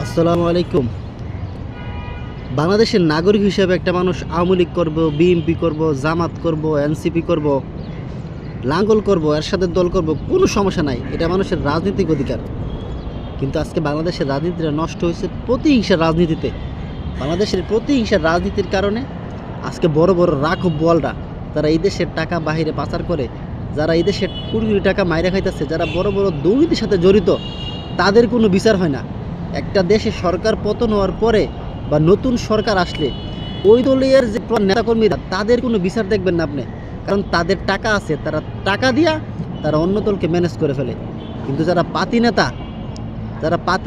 আসসালামু আলাইকুম। বাংলাদেশের নাগরিক হিসেবে একটা মানুষ আওয়ামী লীগ করবো, বিএনপি করব, জামাত করব, এনসিপি করব, লাঙ্গল করব, এরশাদের দল করব, কোনো সমস্যা নাই। এটা মানুষের রাজনৈতিক অধিকার। কিন্তু আজকে বাংলাদেশের রাজনীতিটা নষ্ট হয়েছে প্রতিহিংসার রাজনীতিতে। বাংলাদেশের প্রতিহিংসার রাজনীতির কারণে আজকে বড় বড় রাঘব বোয়ালরা, যারা এই দেশের টাকা বাহিরে পাচার করে, যারা এই দেশের কোটি কোটি টাকা মাইরা খাইতেছে, যারা বড় বড় দুর্নীতির সাথে জড়িত, তাদের কোনো বিচার হয় না। একটা দেশে সরকার পতন হওয়ার পরে বা নতুন সরকার আসলে ওই দলের যে নেতাকর্মীরা, তাদের কোনো বিচার দেখবেন না আপনি। কারণ তাদের টাকা আছে, তারা টাকা দিয়া তারা অন্য দলকে ম্যানেজ করে ফেলে। কিন্তু যারা পাতি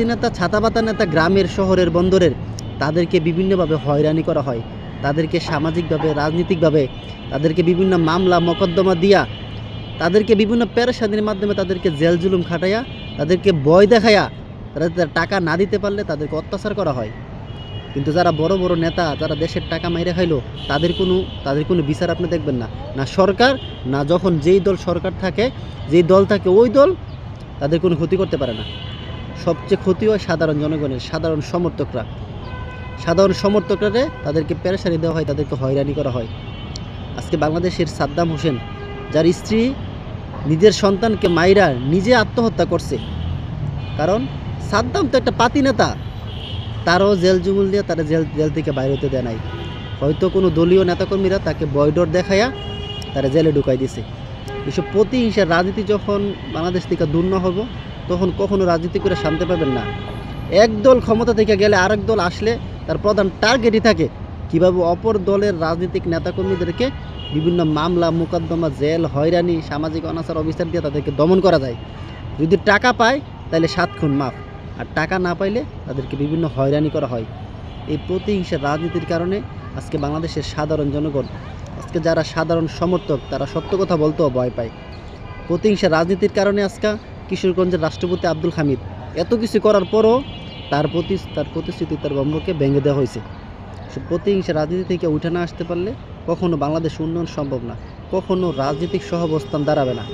নেতা, ছাতাপাতা নেতা, গ্রামের, শহরের, বন্দরের, তাদেরকে বিভিন্নভাবে হয়রানি করা হয়। তাদেরকে সামাজিকভাবে, রাজনীতিকভাবে তাদেরকে বিভিন্ন মামলা মোকদ্দমা দিয়া, তাদেরকে বিভিন্ন পেরেশানির মাধ্যমে তাদেরকে জেল জুলুম খাটাইয়া, তাদেরকে ভয় দেখাইয়া, তাদের টাকা না দিতে পারলে তাদেরকে অত্যাচার করা হয়। কিন্তু যারা বড় বড় নেতা, যারা দেশের টাকা মাইরে খাইলো, তাদের কোনো বিচার আপনি দেখবেন না। না সরকার, না যখন যেই দল সরকার থাকে, যেই দল থাকে ওই দল তাদের কোনো ক্ষতি করতে পারে না। সবচেয়ে ক্ষতি হয় সাধারণ জনগণের, সাধারণ সমর্থকরা তাদেরকে পেরেশানি দেওয়া হয়, তাদেরকে হয়রানি করা হয়। আজকে বাংলাদেশের সাদ্দাম হোসেন, যার স্ত্রী নিজের সন্তানকে মাইরা নিজে আত্মহত্যা করছে, কারণ সাদ্দাম তো একটা পাতি নেতা, তারও জেল জুমুল দিয়ে তারা জেল থেকে বাইরে হতে দেয় নাই। হয়তো কোনো দলীয় নেতাকর্মীরা তাকে বয়ডর দেখাইয়া তারা জেলে ঢুকাই দিছে। এসব প্রতিহিংসার রাজনীতি যখন বাংলাদেশ থেকে দূর না হবো, তখন কখনো রাজনীতি করে শান্তি পাবেন না। এক দল ক্ষমতা থেকে গেলে আরেক দল আসলে তার প্রধান টার্গেটই থাকে কীভাবে অপর দলের রাজনৈতিক নেতাকর্মীদেরকে বিভিন্ন মামলা মোকদ্দমা, জেল, হয়রানি, সামাজিক অনাচার অবিচার দিয়ে তাদেরকে দমন করা যায়। যদি টাকা পায় তাহলে 7 খুন মাফ, আর টাকা না পাইলে তাদেরকে বিভিন্ন হয়রানি করা হয়। এই প্রতিহিংসার রাজনীতির কারণে আজকে বাংলাদেশের সাধারণ জনগণ, আজকে যারা সাধারণ সমর্থক, তারা সত্য কথা বলতেও ভয় পায়। প্রতিহিংসার রাজনীতির কারণে আজকে কিশোরগঞ্জের রাষ্ট্রপতি আব্দুল হামিদ এত কিছু করার পরও তার প্রতিশ্রুতি, তার বম্বকে ভেঙে দেওয়া হয়েছে। প্রতিহিংসার রাজনীতি থেকে উঠে না আসতে পারলে কখনো বাংলাদেশ উন্নয়ন সম্ভব না, কখনো রাজনৈতিক সহাবস্থান দাঁড়াবে না।